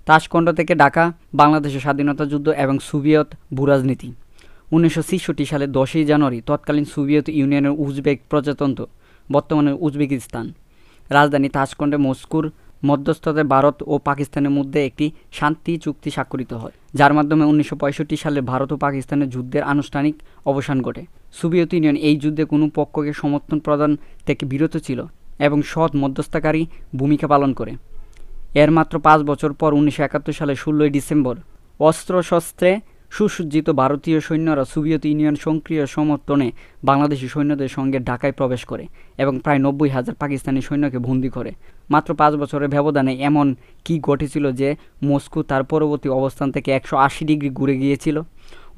তাশকন্দ থেকে ঢাকা, বাংলাদেশের স্বাধীনতা যুদ্ধ এবং সোভিয়েত ভূরাজনীতি। 1966 সালের 10ই জানুয়ারি তৎকালীন সোভিয়েত ইউনিয়নের উজবেক প্রজাতন্ত্র, বর্তমানে উজবেকিস্তান, রাজধানী তাশকন্ডে মস্কোর মধ্যস্থতায় ভারত ও পাকিস্তানের মধ্যে একটি শান্তি চুক্তি স্বাক্ষরিত হয়, যার মাধ্যমে 1965 সালে ভারত ও পাকিস্তানের যুদ্ধের আনুষ্ঠানিক অবসান ঘটে। সোভিয়েত ইউনিয়ন এই যুদ্ধে কোনো পক্ষকে সমর্থন প্রদান থেকে বিরত ছিল এবং সৎ মধ্যস্থতাকারী ভূমিকা পালন করে। এর মাত্র 5 বছর পর 1971 সালের 16ই ডিসেম্বর অস্ত্রশস্ত্রে সুসজ্জিত ভারতীয় সৈন্যরা সোভিয়েত ইউনিয়ন সক্রিয় সমর্থনে বাংলাদেশি সৈন্যদের সঙ্গে ঢাকায় প্রবেশ করে এবং প্রায় 90,000 পাকিস্তানি সৈন্যকে বন্দী করে। মাত্র 5 বছরের ব্যবধানে এমন কি ঘটেছিল যে মস্কো তার পরবর্তী অবস্থান থেকে 180 ডিগ্রি ঘুরে গিয়েছিল?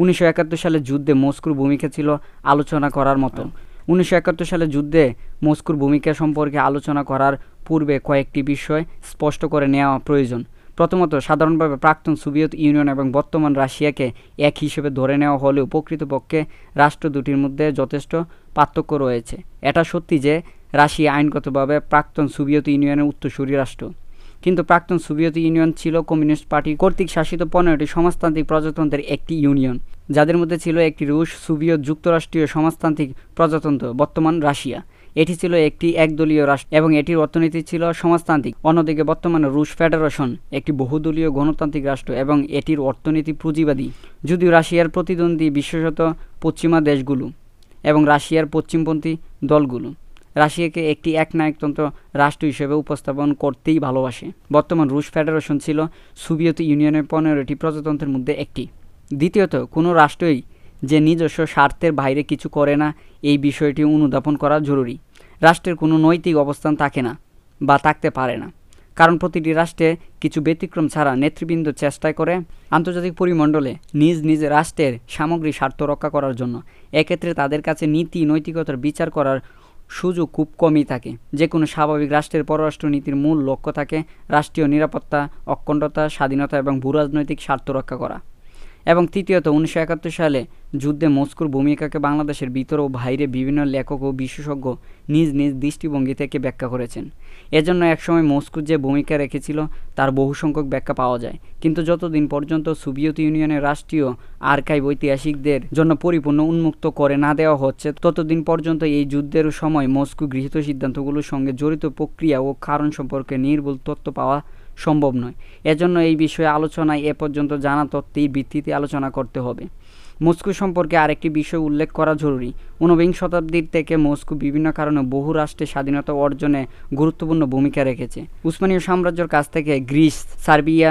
1971 সালের যুদ্ধে মস্কোর ভূমিকা ছিল আলোচনা করার মতো। 1971 সালের যুদ্ধে মস্কোর ভূমিকা সম্পর্কে আলোচনা করার পূর্বে কয়েকটি বিষয় স্পষ্ট করে নেওয়া প্রয়োজন। প্রথমত, সাধারণভাবে প্রাক্তন সোভিয়েত ইউনিয়ন এবং বর্তমান রাশিয়াকে এক হিসেবে ধরে নেওয়া হলেও প্রকৃতপক্ষে রাষ্ট্র দুটির মধ্যে যথেষ্ট পার্থক্য রয়েছে। এটা সত্যি যে রাশিয়া আইনগতভাবে প্রাক্তন সোভিয়েত ইউনিয়নের উত্তরসূরি রাষ্ট্র, কিন্তু প্রাক্তন সোভিয়েত ইউনিয়ন ছিল কমিউনিস্ট পার্টি কর্তৃক শাসিত 15টি সমাজতান্ত্রিক প্রজাতন্ত্রের একটি ইউনিয়ন, যাদের মধ্যে ছিল একটি রুশ সোভিয়েত যুক্তরাষ্ট্রীয় সমাজতান্ত্রিক প্রজাতন্ত্র, বর্তমান রাশিয়া। এটি ছিল একটি একদলীয় রাষ্ট্র এবং এটির অর্থনীতি ছিল সমাজতান্ত্রিক। অন্যদিকে বর্তমানে রুশ ফেডারেশন একটি বহুদলীয় গণতান্ত্রিক রাষ্ট্র এবং এটির অর্থনীতি পুঁজিবাদী। যদিও রাশিয়ার প্রতিদ্বন্দ্বী বিশেষত পশ্চিমা দেশগুলো এবং রাশিয়ার পশ্চিমপন্থী দলগুলো রাশিয়াকে একটি একনায়কতন্ত্র রাষ্ট্র হিসেবে উপস্থাপন করতেই ভালোবাসে। বর্তমান রুশ ফেডারেশন ছিল সোভিয়েত ইউনিয়নের 15টি প্রজাতন্ত্রের মধ্যে একটি। দ্বিতীয়ত, কোনো রাষ্ট্রই যে নিজস্ব স্বার্থের বাইরে কিছু করে না, এই বিষয়টি অনুধাবন করা জরুরি। রাষ্ট্রের কোনো নৈতিক অবস্থান থাকে না বা থাকতে পারে না, কারণ প্রতিটি রাষ্ট্রে কিছু ব্যতিক্রম ছাড়া নেতৃবৃন্দ চেষ্টা করে আন্তর্জাতিক পরিমণ্ডলে নিজ নিজ রাষ্ট্রের সামগ্রিক স্বার্থ রক্ষা করার জন্য। এক্ষেত্রে তাদের কাছে নীতি নৈতিকতার বিচার করার সুযোগ খুব কমই থাকে। যে কোনো স্বাভাবিক রাষ্ট্রের পররাষ্ট্রনীতির মূল লক্ষ্য থাকে রাষ্ট্রীয় নিরাপত্তা, অখণ্ডতা, স্বাধীনতা এবং ভূরাজনৈতিক স্বার্থ রক্ষা করা। এবং তৃতীয়ত, 1971 সালে যুদ্ধে মস্কোর ভূমিকাকে বাংলাদেশের ভিতর ও বাইরে বিভিন্ন লেখক ও বিশেষজ্ঞ নিজ নিজ দৃষ্টিভঙ্গি থেকে ব্যাখ্যা করেছেন। এজন্য একসময় মস্কো যে ভূমিকা রেখেছিল তার বহু সংখ্যক ব্যাখ্যা পাওয়া যায়, কিন্তু যতদিন পর্যন্ত সোভিয়েত ইউনিয়নের রাষ্ট্রীয় আর্কাইভ ঐতিহাসিকদের জন্য পরিপূর্ণ উন্মুক্ত করে না দেওয়া হচ্ছে, ততদিন পর্যন্ত এই যুদ্ধের সময় মস্কো গৃহীত সিদ্ধান্তগুলোর সঙ্গে জড়িত প্রক্রিয়া ও কারণ সম্পর্কে নির্ভুল তথ্য পাওয়া সম্ভব নয়। এজন্য এই বিষয়ে আলোচনায় এ পর্যন্ত জানা তথ্যের ভিত্তিতে আলোচনা করতে হবে। মস্কো সম্পর্কে আরেকটি বিষয় উল্লেখ করা জরুরি। 19বিংশ শতাব্দীর থেকে মস্কো বিভিন্ন কারণে বহু রাষ্ট্রের স্বাধীনতা অর্জনে গুরুত্বপূর্ণ ভূমিকা রেখেছে। উসমানীয় সাম্রাজ্যের কাছ থেকে গ্রিস, সার্বিয়া,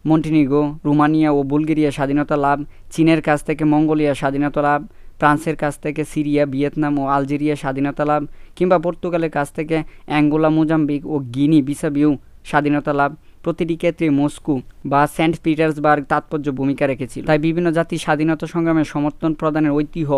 মন্টিনিগ্রো, রোমানিয়া ও বুলগেরিয়া স্বাধীনতা লাভ, চীনের কাছ থেকে মঙ্গোলিয়া স্বাধীনতা লাভ, ফ্রান্সের কাছ থেকে সিরিয়া, ভিয়েতনাম ও আলজেরিয়া স্বাধীনতা লাভ, কিংবা পর্তুগালের কাছ থেকে অ্যাঙ্গোলা, মোজাম্বিক ও গিনি বিসাবিউ স্বাধীনতা লাভ, প্রতিটি ক্ষেত্রে মস্কো বা সেন্ট পিটার্সবার্গ তাৎপর্য ভূমিকা রেখেছিল। তাই বিভিন্ন জাতির স্বাধীনতা সংগ্রামের সমর্থন প্রদানের ঐতিহ্য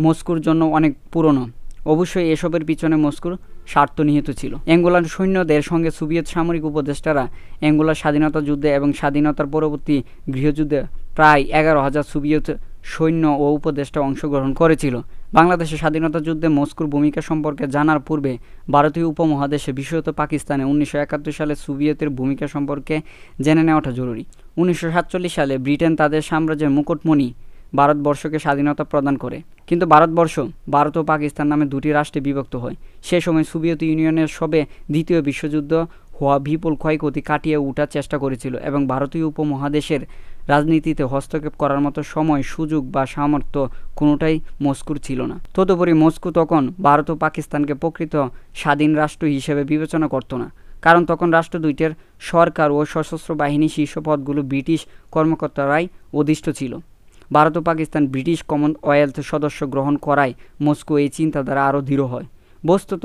মস্কোর জন্য অনেক পুরনো। অবশ্যই এসবের পিছনে মস্কোর স্বার্থ নিহিত ছিল। অ্যাঙ্গোলার সৈন্যদের সঙ্গে সোভিয়েত সামরিক উপদেষ্টারা অ্যাঙ্গোলার স্বাধীনতা যুদ্ধে এবং স্বাধীনতার পরবর্তী গৃহযুদ্ধে প্রায় 11,000 সোভিয়েত সৈন্য ও উপদেষ্টা অংশগ্রহণ করেছিল। বাংলাদেশের স্বাধীনতা যুদ্ধে মস্কোর ভূমিকা সম্পর্কে জানার পূর্বে ভারতীয় উপমহাদেশে, বিশেষত পাকিস্তানে 1971 সালে সোভিয়েতের ভূমিকা সম্পর্কে জেনে নেওয়াটা জরুরি। 1947 সালে ব্রিটেন তাদের সাম্রাজ্যের মুকুটমণি ভারতবর্ষকে স্বাধীনতা প্রদান করে, কিন্তু ভারত ও পাকিস্তান নামে দুটি রাষ্ট্রে বিভক্ত হয়। সে সময় সোভিয়েত ইউনিয়নের সবে দ্বিতীয় বিশ্বযুদ্ধ হওয়া বিপুল ক্ষয়ক্ষতি কাটিয়ে ওঠার চেষ্টা করেছিল এবং ভারতীয় উপমহাদেশের রাজনীতিতে হস্তক্ষেপ করার মতো সময়, সুযোগ বা সামর্থ্য কোনোটাই মস্কোর ছিল না। তদুপরি মস্কো তখন ভারত ও পাকিস্তানকে প্রকৃত স্বাধীন রাষ্ট্র হিসেবে বিবেচনা করত না, কারণ তখন রাষ্ট্র দুইটার সরকার ও সশস্ত্র বাহিনীর শীর্ষ পদগুলো ব্রিটিশ কর্মকর্তারাই অধিষ্ঠ ছিল। ভারত ও পাকিস্তান ব্রিটিশ কমনওয়েলথ সদস্য গ্রহণ করায় মস্কো এই চিন্তাধারা আরও দৃঢ় হয়। বস্তুত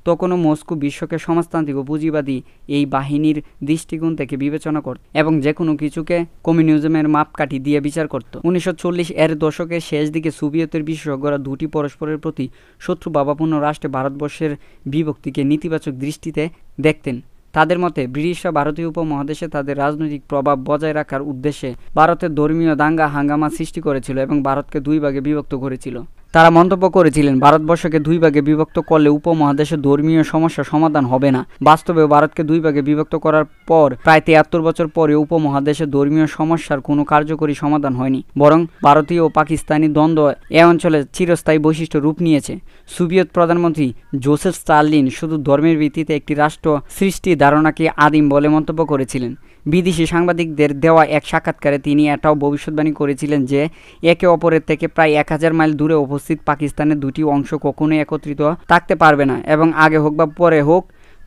তখনও মস্কো বিশ্বকে সমাজতান্ত্রিক ও পুঁজিবাদী এই বাহিনীর দৃষ্টিকোণ থেকে বিবেচনা করত এবং যে কোনো কিছুকে কমিউনিজমের মাপকাঠি দিয়ে বিচার করত। 1940 দশকের শেষ দিকে সোভিয়েতের বিশেষজ্ঞরা দুটি পরস্পরের প্রতি শত্রুভাবাপন্ন রাষ্ট্রে ভারতবর্ষের বিভক্তিকে নেতিবাচক দৃষ্টিতে দেখতেন। তাদের মতে ব্রিটিশরা ভারতীয় উপমহাদেশে তাদের রাজনৈতিক প্রভাব বজায় রাখার উদ্দেশ্যে ভারতের ধর্মীয় দাঙ্গা হাঙ্গামা সৃষ্টি করেছিল এবং ভারতকে দুই ভাগে বিভক্ত করেছিল। তারা মন্তব্য করেছিলেন, ভারতবর্ষকে দুই ভাগে বিভক্ত করলে উপমহাদেশের ধর্মীয় সমস্যা সমাধান হবে না। বাস্তবে ভারতকে দুই ভাগে বিভক্ত করার পর প্রায় ৭৩ বছর পরে উপমহাদেশের ধর্মীয় সমস্যার কোনো কার্যকরী সমাধান হয়নি, বরং ভারতীয় ও পাকিস্তানি দ্বন্দ্ব এ অঞ্চলে চিরস্থায়ী বৈশিষ্ট্য রূপ নিয়েছে। সোভিয়েত প্রধানমন্ত্রী জোসেফ স্টালিন শুধু ধর্মের ভিত্তিতে একটি রাষ্ট্র সৃষ্টির ধারণাকে আদিম বলে মন্তব্য করেছিলেন। বিদেশি সাংবাদিকদের দেওয়া এক সাক্ষাৎকারে তিনি এটাও ভবিষ্যদ্বাণী করেছিলেন যে একে অপরের থেকে প্রায় ১০০০ মাইল দূরে উপস্থিত পাকিস্তানের দুটি অংশ কখনোই একত্রিত থাকতে পারবে না এবং আগে হোক বা পরে হোক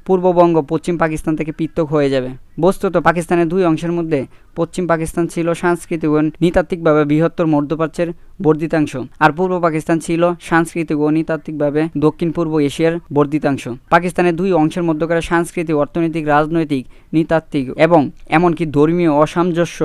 পূর্ববঙ্গ পশ্চিম পাকিস্তান থেকে পৃথক হয়ে যাবে। বস্তুত পাকিস্তানের দুই অংশের মধ্যে পশ্চিম পাকিস্তান ছিল সাংস্কৃতিক ও নৃতাত্ত্বিকভাবে বৃহত্তর মধ্যপ্রাচ্যের বর্ধিতাংশ, আর পূর্ব পাকিস্তান ছিল সাংস্কৃতিক ও নৃতাত্ত্বিকভাবে দক্ষিণ পূর্ব এশিয়ার বর্ধিতাংশ। পাকিস্তানের দুই অংশের মধ্যকার সাংস্কৃতিক, অর্থনৈতিক, রাজনৈতিক, নৃতাত্ত্বিক এবং এমনকি ধর্মীয় অসামঞ্জস্য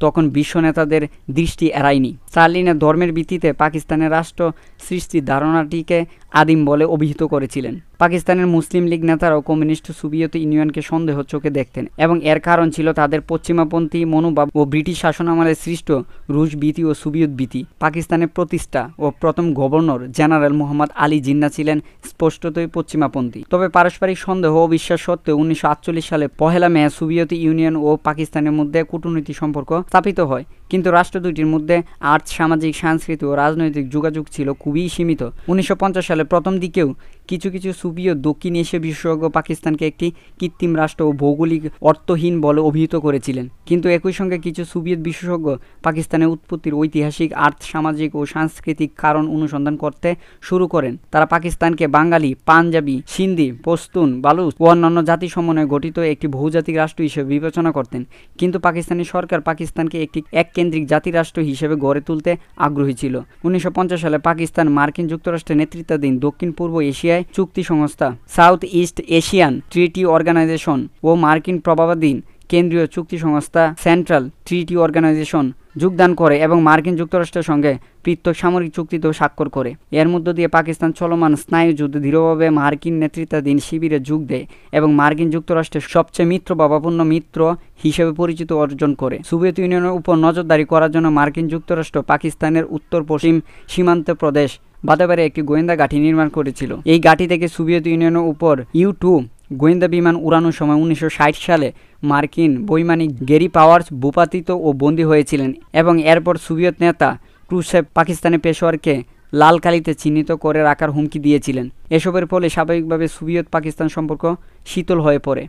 তখন বিশ্ব নেতাদের দৃষ্টি এড়ায়নি। স্টালিনের ধর্মের ভিত্তিতে পাকিস্তানের রাষ্ট্র সৃষ্টির ধারণাটিকে আদিম বলে অভিহিত করেছিলেন। পাকিস্তানের মুসলিম লীগ নেতারাও কমিউনিস্ট সোভিয়েত ইউনিয়নকে সন্দেহ চোখে দেখতেন এবং এর কারণ ছিল তাদের পশ্চিমাপন্থী মনোভাব ও ব্রিটিশ শাসনামলে সৃষ্ট রুশ ভীতি ও সোভিয়েত ভীতি। পাকিস্তানের প্রতিষ্ঠা ও প্রথম গভর্নর জেনারেল মোহাম্মদ আলী জিন্নাহ ছিলেন স্পষ্টতই পশ্চিমাপন্থী। তবে পারস্পরিক সন্দেহ ও বিশ্বাস সত্ত্বেও ১৯৪৮ সালে ১লা মে সোভিয়েত ইউনিয়ন ও পাকিস্তানের মধ্যে কূটনৈতিক সম্পর্ক স্থাপিত হয়, কিন্তু রাষ্ট্র দুইটির মধ্যে আর্থ, সামাজিক, সাংস্কৃতিক ও রাজনৈতিক যোগাযোগ ছিল খুবই সীমিত। ১৯৫০ সালের প্রথম দিকেও কিছু কিছু সোভিয়েত দক্ষিণ এশীয় বিশেষজ্ঞ পাকিস্তানকে একটি কৃত্রিম রাষ্ট্র ও ভৌগোলিক অর্থহীন বলে অভিহিত করেছিলেন, কিন্তু একই সঙ্গে কিছু সোভিয়েত বিশেষজ্ঞ পাকিস্তানের উৎপত্তির ঐতিহাসিক, আর্থ, সামাজিক ও সাংস্কৃতিক কারণ অনুসন্ধান করতে শুরু করেন। তারা পাকিস্তানকে বাঙালি, পাঞ্জাবি, সিন্ধি, পশতুন, বালুচ ও অন্যান্য জাতি সমন্বয়ে গঠিত একটি বহুজাতিক রাষ্ট্র হিসেবে বিবেচনা করতেন, কিন্তু পাকিস্তানি সরকার পাকিস্তানকে একটি এককেন্দ্রিক জাতিরাষ্ট্র হিসেবে গড়ে তুলতে আগ্রহী ছিল। ১৯৫০ সালে পাকিস্তান মার্কিন যুক্তরাষ্ট্রের নেতৃত্বাধীন দক্ষিণ পূর্ব এশিয়ায় চুক্তি সংস্থা south east Asian treaty organization ও মার্কিন প্রভাবাধীন কেন্দ্রীয় চুক্তি সংস্থা সেন্ট্রাল ট্রিটি অর্গানাইজেশন যোগদান করে এবং মার্কিন যুক্তরাষ্ট্রের সঙ্গে পৃথক সামরিক চুক্তিতেও স্বাক্ষর করে। এর মধ্য দিয়ে পাকিস্তান চলমান স্নায়ুযুদ্ধে দৃঢ়ভাবে মার্কিন নেতৃত্বাধীন শিবিরে যোগ দেয় এবং মার্কিন যুক্তরাষ্ট্রের সবচেয়ে মিত্রভাবাপন্ন মিত্র হিসেবে পরিচিত অর্জন করে। সোভিয়েত ইউনিয়নের উপর নজরদারি করার জন্য মার্কিন যুক্তরাষ্ট্র পাকিস্তানের উত্তর পশ্চিম সীমান্ত প্রদেশ বাদাবারে একটি গোয়েন্দা ঘাঁটি নির্মাণ করেছিল। এই ঘাঁটি থেকে সোভিয়েত ইউনিয়নের উপর U-2 গোয়েন্দা বিমান উড়ানোর সময় ১৯৬০ সালে মার্কিন বৈমানিক গ্যারি পাওয়ার্স ভূপাতিত ও বন্দী হয়েছিলেন এবং এরপর সোভিয়েত নেতা ক্রুশেভ পাকিস্তানি পেশোয়ারকে লাল কালিতে চিহ্নিত করে রাখার হুমকি দিয়েছিলেন। এসবের ফলে স্বাভাবিকভাবে সোভিয়েত পাকিস্তান সম্পর্ক শীতল হয়ে পড়ে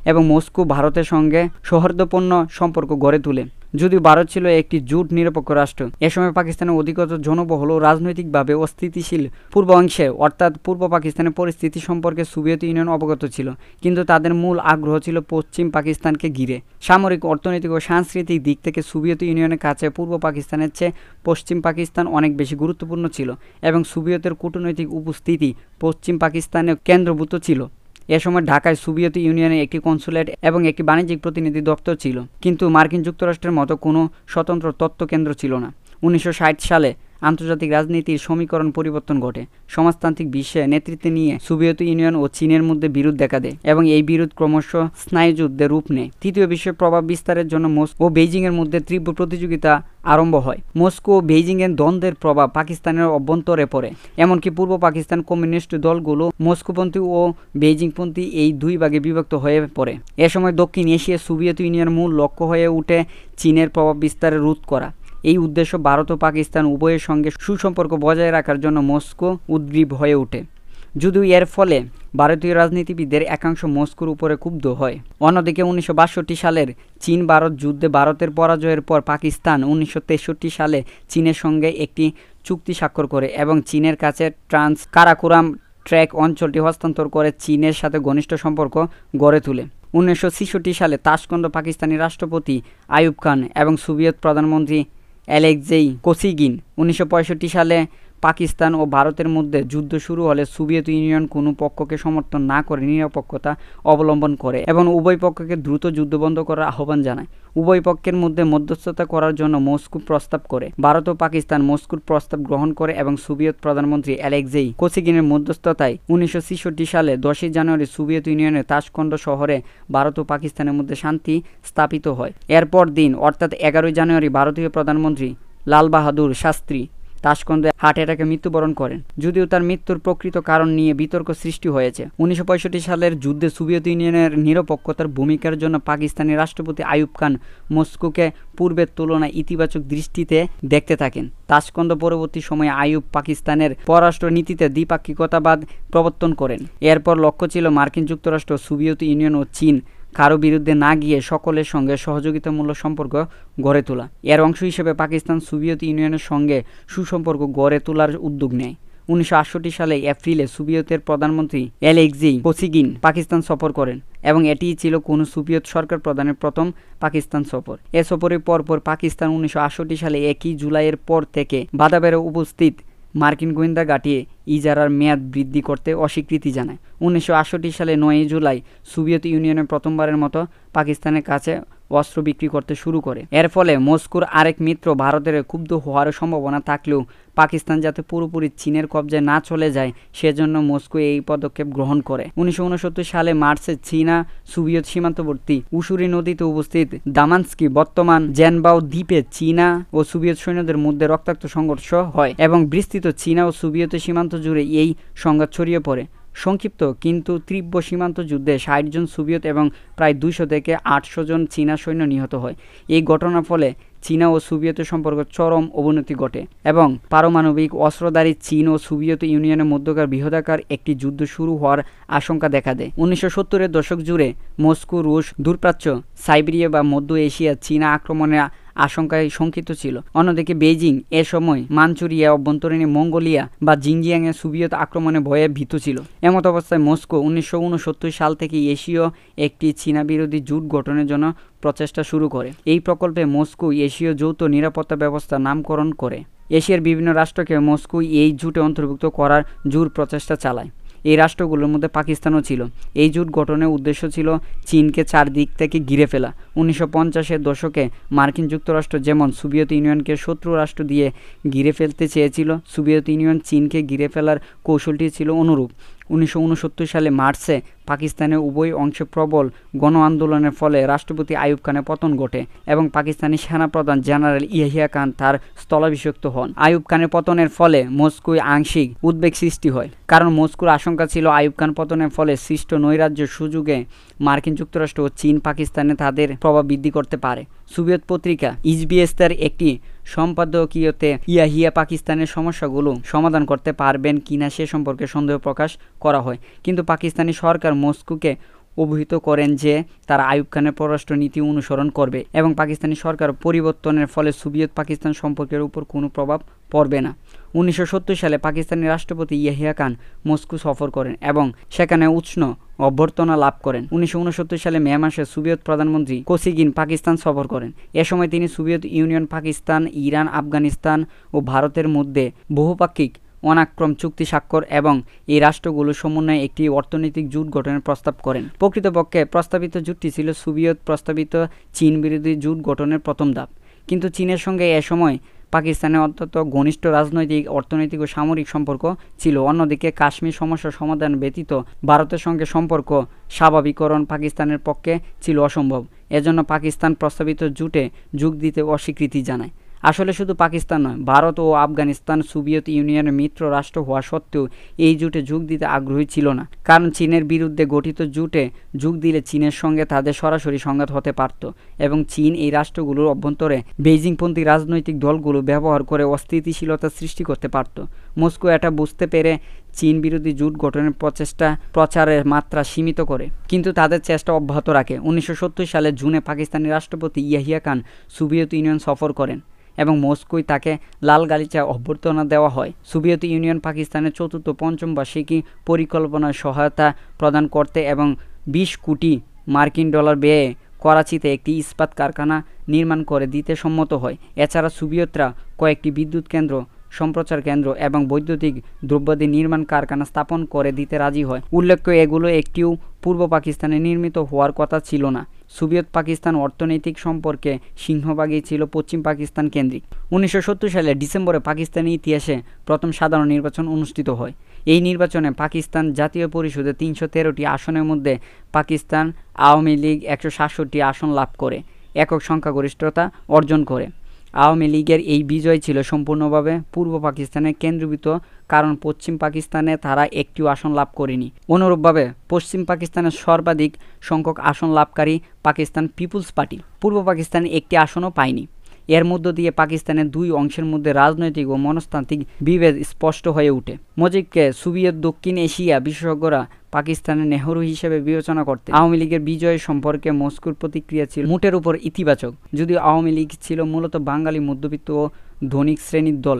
এবং মস্কো ভারতের সঙ্গে সৌহার্দ্যপূর্ণ সম্পর্ক গড়ে তোলে। যদিও ভারত ছিল একটি জোট নিরপেক্ষ রাষ্ট্র, এ সময় পাকিস্তানের অধিকতর জনবহুল ও রাজনৈতিকভাবে অস্থিতিশীল পূর্ব অংশে অর্থাৎ পূর্ব পাকিস্তানের পরিস্থিতি সম্পর্কে সোভিয়েত ইউনিয়ন অবগত ছিল, কিন্তু তাদের মূল আগ্রহ ছিল পশ্চিম পাকিস্তানকে ঘিরে। সামরিক, অর্থনৈতিক ও সাংস্কৃতিক দিক থেকে সোভিয়েত ইউনিয়নের কাছে পূর্ব পাকিস্তানের চেয়ে পশ্চিম পাকিস্তান অনেক বেশি গুরুত্বপূর্ণ ছিল এবং সোভিয়েতের কূটনৈতিক উপস্থিতি পশ্চিম পাকিস্তানে কেন্দ্রভূত ছিল। এ সময় ঢাকায় সোভিয়েত ইউনিয়নের একটি কনসুলেট এবং একটি বাণিজ্যিক প্রতিনিধি দপ্তর ছিল, কিন্তু মার্কিন যুক্তরাষ্ট্রের মতো কোনো স্বতন্ত্র তথ্যকেন্দ্র ছিল না। ১৯৬০ সালে আন্তর্জাতিক রাজনীতির সমীকরণ পরিবর্তন ঘটে। সমাজতান্ত্রিক বিশ্বে নেতৃত্ব নিয়ে সোভিয়েত ইউনিয়ন ও চীনের মধ্যে বিরোধ দেখা দেয় এবং এই বিরোধ ক্রমশ স্নায়ুযুদ্ধে রূপ নেয়। তৃতীয় বিশ্বের প্রভাব বিস্তারের জন্য মস্কো ও বেইজিংয়ের মধ্যে তীব্র প্রতিযোগিতা আরম্ভ হয়। মস্কো ও বেইজিংয়ের দ্বন্দ্বের প্রভাব পাকিস্তানের অভ্যন্তরে পড়ে, এমনকি পূর্ব পাকিস্তান কমিউনিস্ট দলগুলো মস্কোপন্থী ও বেইজিংপন্থী এই দুই ভাগে বিভক্ত হয়ে পড়ে। এ সময় দক্ষিণ এশিয়া সোভিয়েত ইউনিয়নের মূল লক্ষ্য হয়ে ওঠে চীনের প্রভাব বিস্তারে রোধ করা। এই উদ্দেশ্য ভারত ও পাকিস্তান উভয়ের সঙ্গে সুসম্পর্ক বজায় রাখার জন্য মস্কো উদ্গ্রীব হয়ে ওঠে। যদিও এর ফলে ভারতীয় রাজনীতিবিদদের একাংশ মস্কোর উপরে ক্ষুব্ধ হয়। অন্যদিকে ১৯৬২ সালের চীন ভারত যুদ্ধে ভারতের পরাজয়ের পর পাকিস্তান ১৯৬৩ সালে চীনের সঙ্গে একটি চুক্তি স্বাক্ষর করে এবং চীনের কাছে ট্রান্স কারাকোরাম ট্র্যাক অঞ্চলটি হস্তান্তর করে চীনের সাথে ঘনিষ্ঠ সম্পর্ক গড়ে তোলে। ১৯৬৬ সালে তাশকন্দ পাকিস্তানি রাষ্ট্রপতি আইয়ুব খান এবং সোভিয়েত প্রধানমন্ত্রী অ্যালেক্সেই কোসিগিন ১৯৬৫ সালে পাকিস্তান ও ভারতের মধ্যে যুদ্ধ শুরু হলে সোভিয়েত ইউনিয়ন কোনো পক্ষকে সমর্থন না করে নিরপেক্ষতা অবলম্বন করে এবং উভয় পক্ষকে দ্রুত যুদ্ধ বন্ধ করার আহ্বান জানায়। উভয় পক্ষের মধ্যে মধ্যস্থতা করার জন্য মস্কো প্রস্তাব করে। ভারত ও পাকিস্তান মস্কোর প্রস্তাব গ্রহণ করে এবং সোভিয়েত প্রধানমন্ত্রী অ্যালেক্সেই কোসিগিনের মধ্যস্থতায় ১৯৬৬ সালে ১০ জানুয়ারি সোভিয়েত ইউনিয়নের তাশকন্দ শহরে ভারত ও পাকিস্তানের মধ্যে শান্তি স্থাপিত হয়। এরপর দিন অর্থাৎ ১১ জানুয়ারি ভারতীয় প্রধানমন্ত্রী লাল বাহাদুর শাস্ত্রী তাশকন্দে হার্ট অ্যাটাকে মৃত্যুবরণ করেন, যদিও তার মৃত্যুর প্রকৃত কারণ নিয়ে বিতর্ক সৃষ্টি হয়েছে। 1965 সালের যুদ্ধে সোভিয়েত ইউনিয়নের নিরপেক্ষতার ভূমিকার জন্য পাকিস্তানি রাষ্ট্রপতি আইয়ুব খান মস্কোকে পূর্বের তুলনায় ইতিবাচক দৃষ্টিতে দেখতে থাকেন। তাশকন্দ পরবর্তী সময়ে আইয়ুব পাকিস্তানের পররাষ্ট্র নীতিতে দ্বিপাক্ষিকতাবাদ প্রবর্তন করেন। এরপর লক্ষ্য ছিল মার্কিন যুক্তরাষ্ট্র, সোভিয়েত ইউনিয়ন ও চীন কারো বিরুদ্ধে না গিয়ে সকলের সঙ্গে সহযোগিতামূলক সম্পর্ক গড়ে তোলা। এর অংশ হিসেবে পাকিস্তান সোভিয়েত ইউনিয়নের সঙ্গে সুসম্পর্ক গড়ে তোলার উদ্যোগ নেয়। 1968 সালে এপ্রিলে সোভিয়েতের প্রধানমন্ত্রী অ্যালেক্সেই কোসিগিন পাকিস্তান সফর করেন এবং এটিই ছিল কোনো সোভিয়েত সরকার প্রধানের প্রথম পাকিস্তান সফর। এ সফরের পরপর পাকিস্তান 1968 সালে 1 জুলাইয়ের পর থেকে বাদাবেরে উপস্থিত মার্কিন গোয়েন্দা ঘাঁটি ইজারার মেয়াদ বৃদ্ধি করতে অস্বীকৃতি জানায়। 1968 সালে 9 জুলাই সোভিয়েত ইউনিয়নের প্রথমবারের মতো পাকিস্তানের কাছে অস্ত্র বিক্রি করতে শুরু করে। এর ফলে মস্কোর আরেক মিত্র ভারতের ক্ষুব্ধ হওয়ার সম্ভাবনা থাকলেও পাকিস্তান যাতে পুরোপুরি চীনের কবজায় না চলে যায় সেজন্য মস্কো এই পদক্ষেপ গ্রহণ করে। 1969 সালে মার্চে চীনা সোভিয়েত সীমান্তবর্তী উসুরি নদীতে উপস্থিত দামান্স্কি বর্তমান জেনবাও দ্বীপে চীনা ও সোভিয়েত সৈন্যদের মধ্যে রক্তাক্ত সংঘর্ষ হয় এবং বিস্তৃত চীনা ও সোভিয়েত সীমান্ত জুড়ে এই সংঘাত ছড়িয়ে পড়ে। সংক্ষিপ্ত কিন্তু তীব্র সীমান্ত যুদ্ধে 60 জন সোভিয়েত এবং প্রায় 200 থেকে 800 জন চীনা সৈন্য নিহত হয়। এই ঘটনার ফলে চীনা ও সোভিয়েতের সম্পর্ক চরম অবনতি ঘটে এবং পারমাণবিক অস্ত্রধারী চীন ও সোভিয়েত ইউনিয়নের মধ্যকার বৃহদাকার একটি যুদ্ধ শুরু হওয়ার আশঙ্কা দেখা দেয়। 1970-এর দশক জুড়ে মস্কো, রুশ, দূরপ্রাচ্য, সাইবেরিয়া বা মধ্য এশিয়া চীনা আক্রমণের আশঙ্কায় শঙ্কিত ছিল। অন্যদিকে বেইজিং এ সময় মাঞ্চুরিয়া, অভ্যন্তরীণ মঙ্গোলিয়া বা জিনজিয়াংয়ে সোভিয়েত আক্রমণের ভয়ে ভীত ছিল। এমত অবস্থায় মস্কো 1969 সাল থেকে এশীয় একটি চীনা বিরোধী জোট গঠনের জন্য প্রচেষ্টা শুরু করে। এই প্রকল্পে মস্কো এশীয় যৌথ নিরাপত্তা ব্যবস্থা নামকরণ করে। এশিয়ার বিভিন্ন রাষ্ট্রকে মস্কো এই জোটে অন্তর্ভুক্ত করার জোর প্রচেষ্টা চালায়। এই রাষ্ট্রগুলোর মধ্যে পাকিস্তানও ছিল। এই জোট গঠনের উদ্দেশ্য ছিল চীনকে চারদিক থেকে ঘিরে ফেলা। 1950-এর দশকে মার্কিন যুক্তরাষ্ট্র যেমন সোভিয়েত ইউনিয়নকে শত্রু রাষ্ট্র দিয়ে ঘিরে ফেলতে চেয়েছিল, সোভিয়েত ইউনিয়ন চীনকে ঘিরে ফেলার কৌশলটি ছিল অনুরূপ। 1969 সালে মার্চে পাকিস্তানের উভয় অংশে প্রবল গণ আন্দোলনের ফলে রাষ্ট্রপতি আইয়ুব খানের পতন ঘটে এবং পাকিস্তানি সেনাপ্রধান জেনারেল ইয়াহিয়া খান তার স্থলাভিষিক্ত হন। আইয়ুব খানের পতনের ফলে মস্কোয় আংশিক উদ্বেগ সৃষ্টি হয়, কারণ মস্কোর আশঙ্কা ছিল আইয়ুব খান পতনের ফলে সৃষ্ট নৈরাজ্যের সুযোগে মার্কিন যুক্তরাষ্ট্র ও চীন পাকিস্তানে তাদের প্রভাব বৃদ্ধি করতে পারে। সোভিয়েত পত্রিকা ইজভিয়েস্তার একটি সম্পাদকীয়তে ইয়াহিয়া পাকিস্তানের সমস্যাগুলো সমাধান করতে পারবেন কিনা সে সম্পর্কে সন্দেহ প্রকাশ করা হয়, কিন্তু পাকিস্তানি সরকার মস্কোকে অবহিত করেন যে তারা আইয়ুব খানের পররাষ্ট্র নীতি অনুসরণ করবে এবং পাকিস্তানি সরকার পরিবর্তনের ফলে সোভিয়েত পাকিস্তান সম্পর্কের উপর কোনো প্রভাব পড়বে না। 1970 সালে পাকিস্তানি রাষ্ট্রপতি ইয়াহিয়া খান মস্কো সফর করেন এবং সেখানে উষ্ণ অভ্যর্থনা লাভ করেন। 1969 সালে মে মাসে সোভিয়েত প্রধানমন্ত্রী কোসিগিন পাকিস্তান সফর করেন। এ সময় তিনি Soviet Union, Pakistan, Iran, Afghanistan ও ভারতের মধ্যে বহুপাক্ষিক অনাক্রম চুক্তি স্বাক্ষর এবং এই রাষ্ট্রগুলোর সমন্বয়ে একটি অর্থনৈতিক জোট গঠনের প্রস্তাব করেন। প্রকৃতপক্ষে প্রস্তাবিত জোটটি ছিল সোভিয়েত প্রস্তাবিত চীন বিরোধী জোট গঠনের প্রথম ধাপ, কিন্তু চীনের সঙ্গে এ সময় পাকিস্তানের অত্যন্ত ঘনিষ্ঠ রাজনৈতিক, অর্থনৈতিক ও সামরিক সম্পর্ক ছিল। অন্যদিকে কাশ্মীর সমস্যা সমাধান ব্যতীত ভারতের সঙ্গে সম্পর্ক স্বাভাবিকরণ পাকিস্তানের পক্ষে ছিল অসম্ভব। এজন্য পাকিস্তান প্রস্তাবিত জোটে যোগ দিতে অস্বীকৃতি জানায়। আসলে শুধু পাকিস্তান নয়, ভারত ও আফগানিস্তান সোভিয়েত ইউনিয়নের মিত্র রাষ্ট্র হওয়া সত্ত্বেও এই জোটে যোগ দিতে আগ্রহী ছিল না, কারণ চীনের বিরুদ্ধে গঠিত জোটে যোগ দিলে চীনের সঙ্গে তাদের সরাসরি সংঘাত হতে পারত এবং চীন এই রাষ্ট্রগুলোর অভ্যন্তরে বেইজিংপন্থী রাজনৈতিক দলগুলো ব্যবহার করে অস্থিতিশীলতা সৃষ্টি করতে পারত। মস্কো এটা বুঝতে পেরে চীন বিরোধী জোট গঠনের প্রচেষ্টা প্রচারের মাত্রা সীমিত করে, কিন্তু তাদের চেষ্টা অব্যাহত রাখে। 1970 সালের জুনে পাকিস্তানি রাষ্ট্রপতি ইয়াহিয়া খান সোভিয়েত ইউনিয়ন সফর করেন এবং মস্কোয় তাকে লাল গালিচা অভ্যর্থনা দেওয়া হয়। সোভিয়েত ইউনিয়ন পাকিস্তানের চতুর্থ পঞ্চম বার্ষিকী পরিকল্পনায় সহায়তা প্রদান করতে এবং 20 কোটি মার্কিন ডলার ব্যয়ে করাচিতে একটি ইস্পাত কারখানা নির্মাণ করে দিতে সম্মত হয়। এছাড়া সোভিয়েতরা কয়েকটি বিদ্যুৎ কেন্দ্র, সম্প্রচার কেন্দ্র এবং বৈদ্যুতিক দ্রব্যাদি নির্মাণ কারখানা স্থাপন করে দিতে রাজি হয়। উল্লেখ্য, এগুলো একটিও পূর্ব পাকিস্তানে নির্মিত হওয়ার কথা ছিল না। সোভিয়েত পাকিস্তান অর্থনৈতিক সম্পর্কে সিংহভাগই ছিল পশ্চিম পাকিস্তান কেন্দ্রিক। 1970 সালের ডিসেম্বরে পাকিস্তানি ইতিহাসে প্রথম সাধারণ নির্বাচন অনুষ্ঠিত হয়। এই নির্বাচনে পাকিস্তান জাতীয় পরিষদে 313টি আসনের মধ্যে পাকিস্তান আওয়ামী লীগ 167টি আসন লাভ করে একক সংখ্যাগরিষ্ঠতা অর্জন করে। আওয়ামী লীগের এই বিজয় ছিল সম্পূর্ণভাবে পূর্ব পাকিস্তানে কেন্দ্রীভূত, কারণ পশ্চিম পাকিস্তানে তারা একটিও আসন লাভ করেনি। অনুরূপভাবে পশ্চিম পাকিস্তানের সর্বাধিক সংখ্যক আসন লাভকারী পাকিস্তান পিপুলস পার্টি পূর্ব পাকিস্তানে একটি আসনও পায়নি। এর মধ্য দিয়ে পাকিস্তানের দুই অংশের মধ্যে রাজনৈতিক ও মনস্তাত্ত্বিক বিভেদ স্পষ্ট হয়ে ওঠে। মুজিবকে সোভিয়েত দক্ষিণ এশিয়া বিশেষজ্ঞরা পাকিস্তানের নেহরু হিসেবে বিবেচনা করতে। আওয়ামী লীগের বিজয় সম্পর্কে মস্কোর প্রতিক্রিয়া ছিল মোটের উপর ইতিবাচক। যদিও আওয়ামী লীগ ছিল মূলত বাঙালি মধ্যবিত্ত ও ধনিক শ্রেণীর দল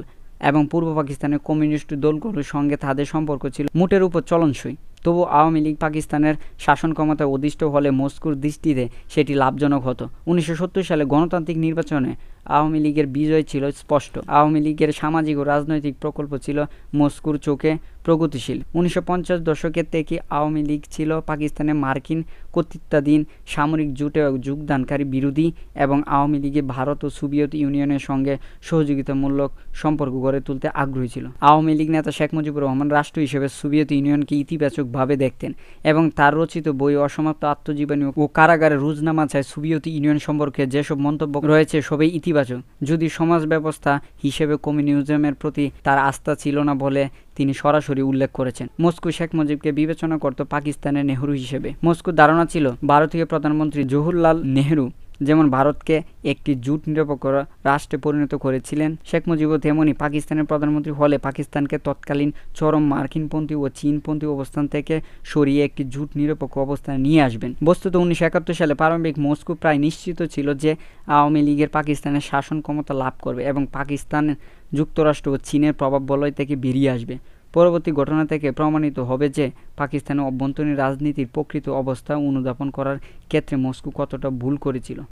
এবং পূর্ব পাকিস্তানের কমিউনিস্ট দলগুলোর সঙ্গে তাদের সম্পর্ক ছিল মোটের উপর চলনসই, তবু আওয়ামী লীগ পাকিস্তানের শাসন ক্ষমতায় অধিষ্ঠ হলে মস্কোর দৃষ্টিতে সেটি লাভজনক হতো। 1970 সালে গণতান্ত্রিক নির্বাচনে আওয়ামী লীগের বিজয় ছিল স্পষ্ট। আওয়ামী লীগের সামাজিক ও রাজনৈতিক প্রকল্প ছিল মস্কোর চোখে প্রগতিশীল। 1950 দশকের থেকে আওয়ামী লীগ ছিল পাকিস্তানে মার্কিন কর্তৃত্বাধীন সামরিক জোটে যোগদানকারী বিরোধী এবং আওয়ামী লীগে ভারত ও সোভিয়েত ইউনিয়নের সঙ্গে সহযোগিতামূলক সম্পর্ক গড়ে তুলতে আগ্রহী ছিল। আওয়ামী লীগ নেতা শেখ মুজিবুর রহমান রাষ্ট্র হিসেবে সোভিয়েত ইউনিয়নকে ইতিবাচকভাবে দেখতেন এবং তার রচিত বই অসমাপ্ত আত্মজীবনী ও কারাগারে রোজনামাচায় সোভিয়েত ইউনিয়ন সম্পর্কে যেসব মন্তব্য রয়েছে সবই ইতিবাচক। যদি সমাজ ব্যবস্থা হিসেবে কমিউনিজমের প্রতি তার আস্থা ছিল না বলে তিনি সরাসরি উল্লেখ করেছেন। মস্কো শেখ মুজিবকে বিবেচনা করত পাকিস্তানের নেহরু হিসেবে। মস্কোর ধারণা ছিল ভারতীয় প্রধানমন্ত্রী জওহরলাল নেহরু যেমন ভারতকে একটি জোট নিরপেক্ষ রাষ্ট্রে পরিণত করেছিলেন, শেখ মুজিবও তেমনি পাকিস্তানের প্রধানমন্ত্রী হলে পাকিস্তানকে তৎকালীন চরম মার্কিনপন্থী ও চীনপন্থী অবস্থান থেকে সরিয়ে একটি জোট নিরপেক্ষ অবস্থানে নিয়ে আসবেন। বস্তুত 1971 সালে প্রারম্ভিক মস্কো প্রায় নিশ্চিত ছিল যে আওয়ামী লীগের পাকিস্তানের শাসন ক্ষমতা লাভ করবে এবং পাকিস্তান যুক্তরাষ্ট্র ও চীনের প্রভাব বলয় থেকে বেরিয়ে আসবে। পরবর্তী ঘটনা থেকে প্রমাণিত হবে যে পাকিস্তানের অভ্যন্তরীণ রাজনীতির প্রকৃত অবস্থা অনুধাবন করার ক্ষেত্রে মস্কো কতটা ভুল করেছিল।